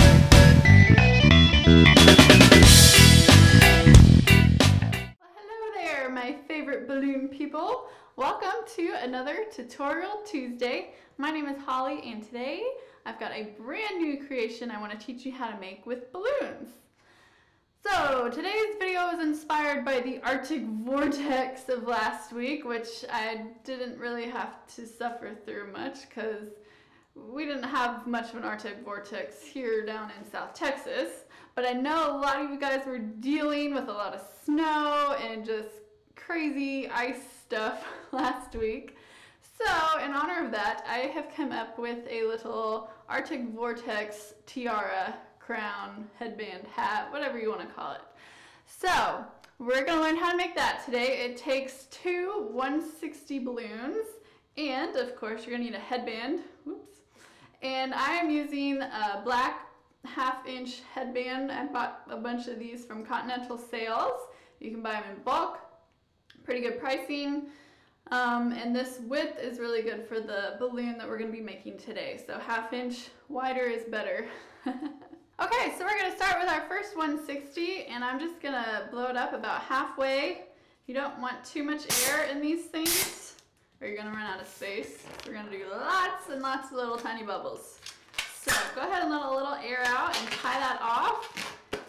Hello there, my favorite balloon people. Welcome to another Tutorial Tuesday. My name is Holly, and today I've got a brand new creation I want to teach you how to make with balloons. So today's video is inspired by the Arctic vortex of last week, which I didn't really have to suffer through much because we didn't have much of an Arctic vortex here down in South Texas. But I know a lot of you guys were dealing with a lot of snow and just crazy ice stuff last week. So in honor of that, I have come up with a little Arctic vortex tiara, crown, headband, hat, whatever you want to call it. So we're going to learn how to make that today. It takes two 160 balloons, and of course you're going to need a headband. Whoops. And I am using a black 1/2-inch headband. I bought a bunch of these from Continental Sales. You can buy them in bulk, pretty good pricing. And this width is really good for the balloon that we're going to be making today. So 1/2-inch wider is better. Okay, so we're going to start with our first 160, and I'm just going to blow it up about halfway. You don't want too much air in these things, or you're going to run out of space. We're going to do lots and lots of little tiny bubbles. So go ahead and let a little air out and tie that off.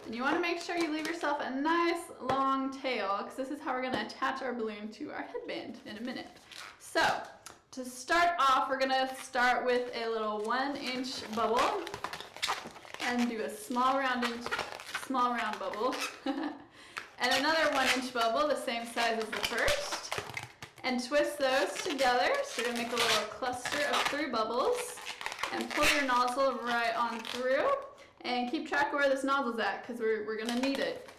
And you want to make sure you leave yourself a nice long tail, because this is how we're going to attach our balloon to our headband in a minute. So to start off, we're going to start with a little 1-inch bubble and do a small round bubble and another 1-inch bubble the same size as the first, and twist those together. So you're going to make a little cluster of 3 bubbles and pull your nozzle right on through, and keep track of where this nozzle's at because we're going to need it.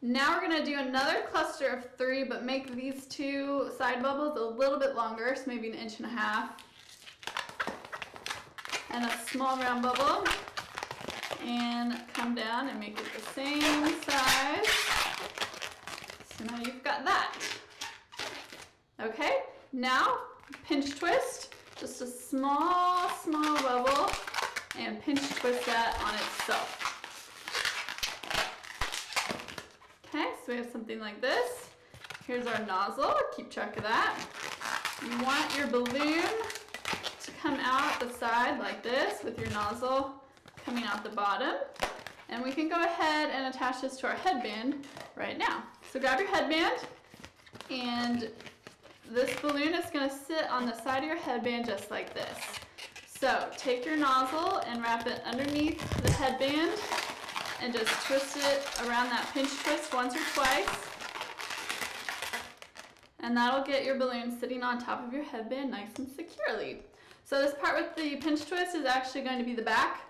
Now we're going to do another cluster of 3, but make these 2 side bubbles a little bit longer, so maybe 1.5 inches, and a small round bubble, and come down and make it the same size. So now you've got that. Okay, now pinch twist, just a small bubble, and pinch twist that on itself. Okay, so we have something like this. Here's our nozzle, keep track of that. You want your balloon to come out the side like this with your nozzle coming out the bottom. And we can go ahead and attach this to our headband right now. So grab your headband, and this balloon is going to sit on the side of your headband just like this. So take your nozzle and wrap it underneath the headband and just twist it around that pinch twist once or twice. And that'll get your balloon sitting on top of your headband nice and securely. So this part with the pinch twist is actually going to be the back,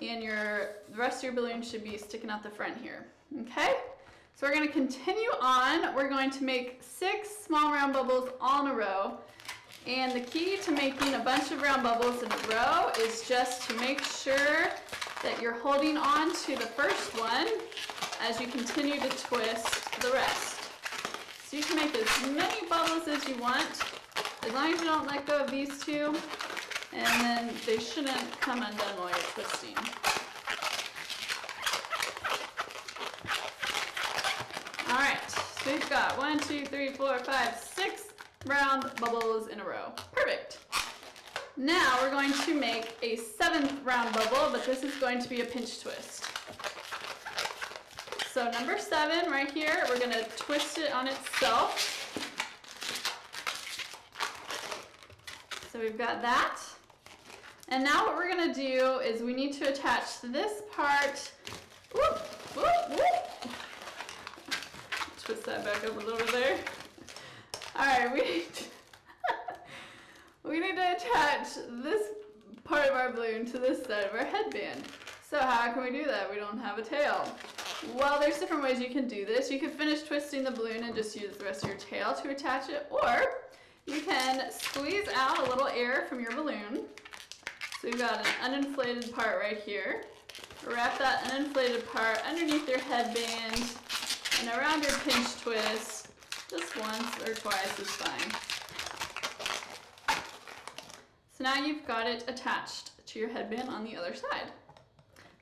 and the rest of your balloon should be sticking out the front here. Okay? So we're going to continue on. We're going to make 6 small round bubbles all in a row. And the key to making a bunch of round bubbles in a row is just to make sure that you're holding on to the first one as you continue to twist the rest. So you can make as many bubbles as you want, as long as you don't let go of these 2, and then they shouldn't come undone while you're twisting. Alright, so we've got 1, 2, 3, 4, 5, 6 round bubbles in a row. Perfect. Now we're going to make a 7th round bubble, but this is going to be a pinch twist. So number 7 right here, we're going to twist it on itself. So we've got that. And now what we're going to do is we need to attach this part. Whoop, whoop, whoop. Twist that back up a little bit there. Alright, we need to attach this part of our balloon to this side of our headband. So how can we do that? We don't have a tail. Well, there's different ways you can do this. You can finish twisting the balloon and just use the rest of your tail to attach it, or you can squeeze out a little air from your balloon. So you've got an uninflated part right here. Wrap that uninflated part underneath your headband and around your pinch twist. Just once or twice is fine. So now you've got it attached to your headband on the other side.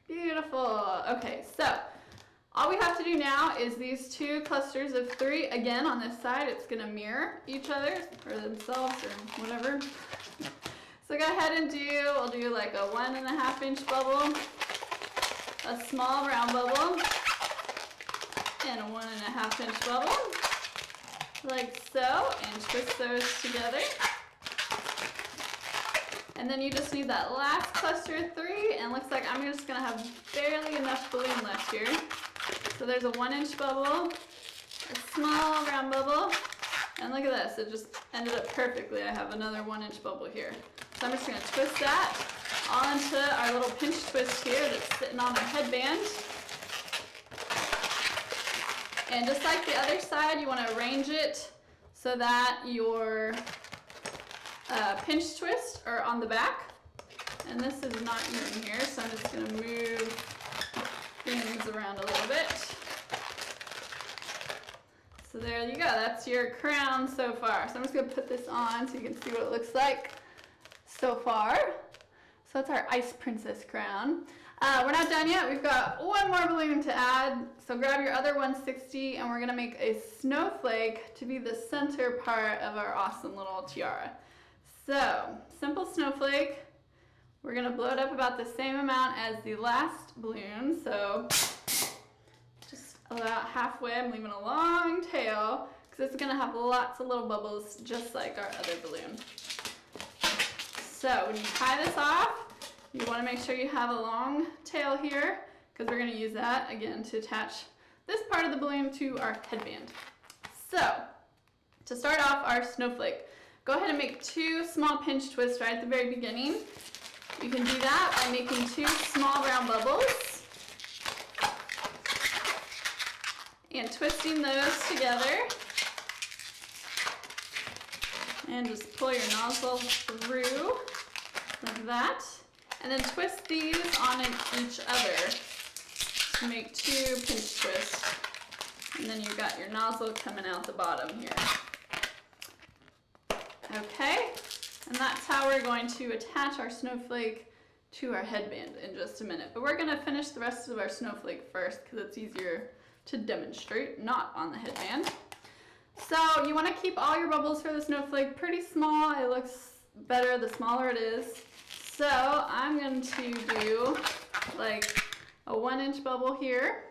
Beautiful. Okay, so all we have to do now is these two clusters of 3. Again, on this side, it's going to mirror each other or themselves or whatever. So go ahead and we'll do like a 1.5 inch bubble, a small round bubble, and a 1.5 inch bubble, like so, and twist those together. And then you just need that last cluster of 3, and it looks like I'm just going to have barely enough balloon left here. So there's a 1 inch bubble, a small round bubble, and look at this, it just ended up perfectly. I have another 1 inch bubble here. So I'm just going to twist that all into our little pinch twist here that's sitting on our headband. And just like the other side, you want to arrange it so that your pinch twists are on the back. And this is not even here, so I'm just going to move things around a little bit. So there you go, that's your crown so far. So I'm just going to put this on so you can see what it looks like so far. So that's our Ice Princess crown. We're not done yet, we've got one more balloon to add. So grab your other 160 and we're going to make a snowflake to be the center part of our awesome little tiara. So, simple snowflake. We're going to blow it up about the same amount as the last balloon, so just about halfway. I'm leaving a long tail because it's going to have lots of little bubbles just like our other balloon. So when you tie this off, you want to make sure you have a long tail here because we're going to use that again to attach this part of the balloon to our headband. So to start off our snowflake, go ahead and make 2 small pinch twists right at the very beginning. You can do that by making 2 small round bubbles and twisting those together. And just pull your nozzle through like that. And then twist these on each other to make 2 pinch twists. And then you've got your nozzle coming out the bottom here. Okay, and that's how we're going to attach our snowflake to our headband in just a minute. But we're going to finish the rest of our snowflake first because it's easier to demonstrate, not on the headband. So you want to keep all your bubbles for the snowflake pretty small. It looks better the smaller it is. So I'm going to do like a 1 inch bubble here,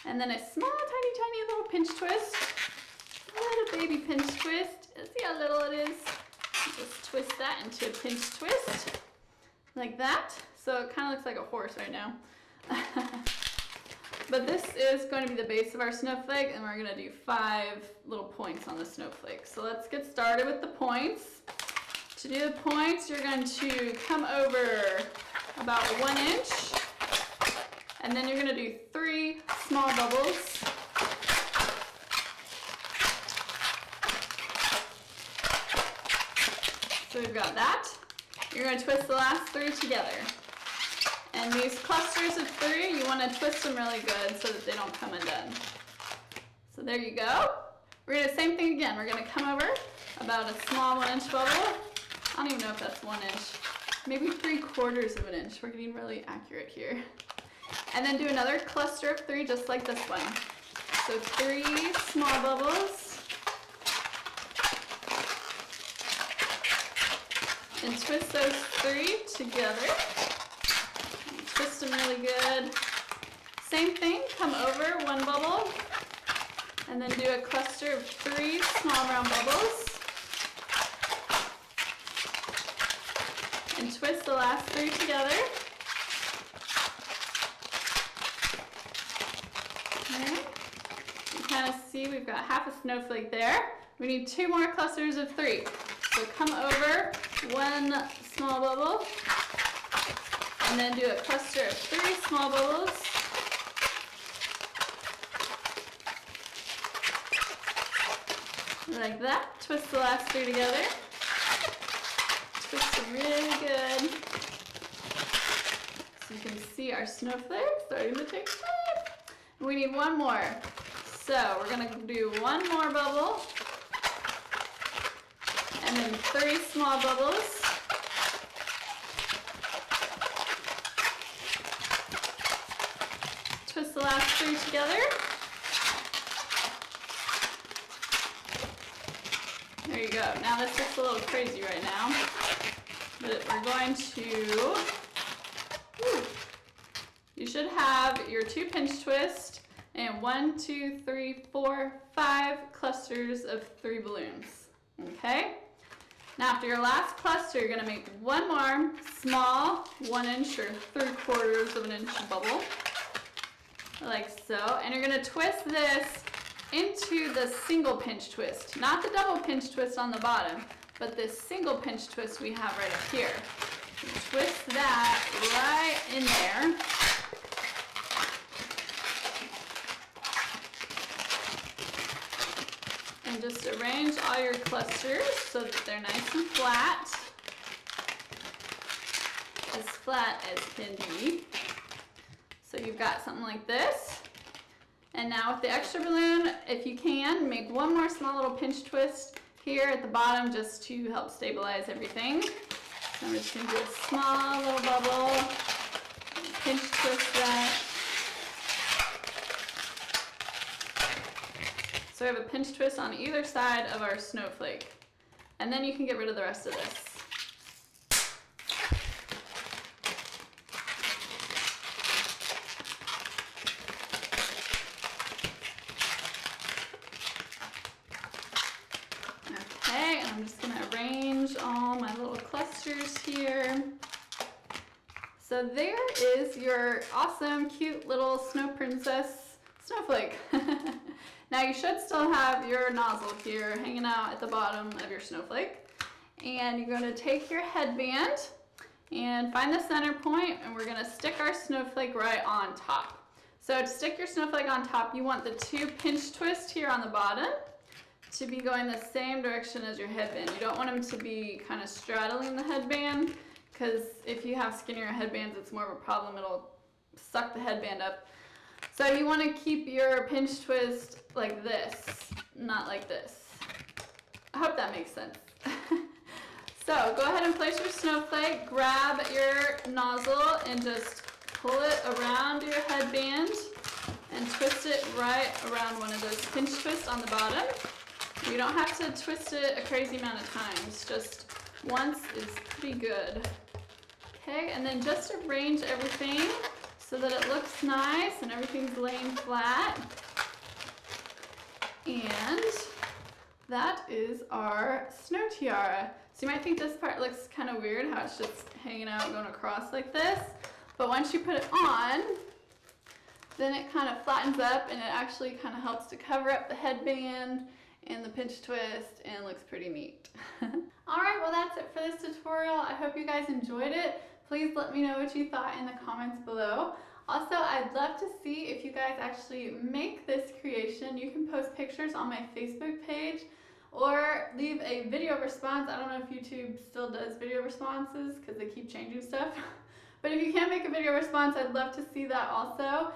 and then a small tiny little pinch twist, a little baby pinch twist. See how little it is? Just twist that into a pinch twist like that. So it kind of looks like a horse right now. But this is going to be the base of our snowflake, and we're going to do 5 little points on the snowflake. So let's get started with the points. To do the points, you're going to come over about 1 inch, and then you're going to do 3 small bubbles. So we've got that. You're going to twist the last 3 together. And these clusters of 3, you want to twist them really good so that they don't come undone. So there you go. We're going to do the same thing again. We're going to come over about a small 1 inch bubble. I don't even know if that's 1 inch. Maybe 3/4 of an inch. We're getting really accurate here. And then do another cluster of 3 just like this one. So 3 small bubbles. And twist those 3 together. Twist them really good. Same thing, come over 1 bubble, and then do a cluster of 3 small round bubbles. And twist the last 3 together. Okay. You kind of see we've got half a snowflake there. We need 2 more clusters of 3. So come over 1 small bubble, and then do a cluster of 3 small bubbles. Like that. Twist the last 3 together. Twist them really good. So you can see our snowflake starting to take shape. We need 1 more. So we're going to do 1 more bubble. And then 3 small bubbles. the last 3 together. There you go. Now this looks a little crazy right now, but we're going to, you should have your 2 pinch twists and 1, 2, 3, 4, 5 clusters of 3 balloons. Okay? Now after your last cluster, you're going to make one more small 1 inch or 3/4 of an inch bubble, like so, and you're going to twist this into the single pinch twist, not the double pinch twist on the bottom, but this single pinch twist we have right up here. Twist that right in there. And just arrange all your clusters so that they're nice and flat as can be. So you've got something like this. And now with the extra balloon, if you can, make one more small little pinch twist here at the bottom just to help stabilize everything. So I'm just going to do a small little bubble, pinch twist that. So we have a pinch twist on either side of our snowflake. And then you can get rid of the rest of this. Okay, and I'm just going to arrange all my little clusters here. So there is your awesome, cute little snow princess snowflake. Now you should still have your nozzle here hanging out at the bottom of your snowflake. And you're going to take your headband and find the center point, and we're going to stick our snowflake right on top. So to stick your snowflake on top, you want the 2 pinch twists here on the bottom to be going the same direction as your headband. You don't want them to be kind of straddling the headband, because if you have skinnier headbands, it's more of a problem. It'll suck the headband up. So you want to keep your pinch twist like this, not like this. I hope that makes sense. So go ahead and place your snowflake, grab your nozzle, and just pull it around your headband and twist it right around one of those pinch twists on the bottom. You don't have to twist it a crazy amount of times, just once is pretty good. Okay, and then just arrange everything so that it looks nice and everything's laying flat. And that is our snow tiara. So you might think this part looks kind of weird, how it's just hanging out going across like this. But once you put it on, then it kind of flattens up and it actually kind of helps to cover up the headband and the pinch twist, and looks pretty neat. Alright, well that's it for this tutorial. I hope you guys enjoyed it. Please let me know what you thought in the comments below. Also, I'd love to see if you guys actually make this creation. You can post pictures on my Facebook page or leave a video response. I don't know if YouTube still does video responses because they keep changing stuff. But if you can make a video response, I'd love to see that also.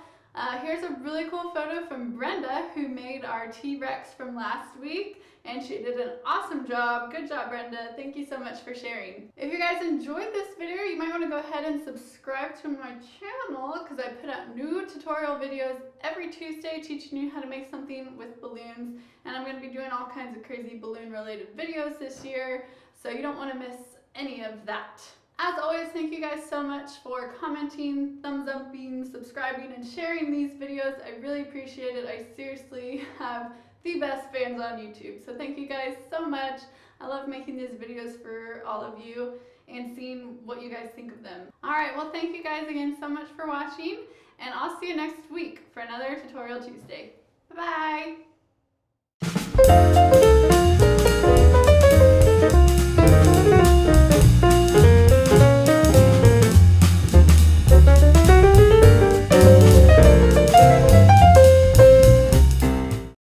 Here's a really cool photo from Brenda, who made our T-Rex from last week, and she did an awesome job. Good job, Brenda. Thank you so much for sharing. If you guys enjoyed this video, you might want to go ahead and subscribe to my channel, because I put out new tutorial videos every Tuesday teaching you how to make something with balloons, and I'm going to be doing all kinds of crazy balloon related videos this year, so you don't want to miss any of that. As always, thank you guys so much for commenting, thumbs upping, subscribing, and sharing these videos. I really appreciate it. I seriously have the best fans on YouTube. So thank you guys so much. I love making these videos for all of you and seeing what you guys think of them. Alright, well thank you guys again so much for watching, and I'll see you next week for another Tutorial Tuesday. Bye-bye!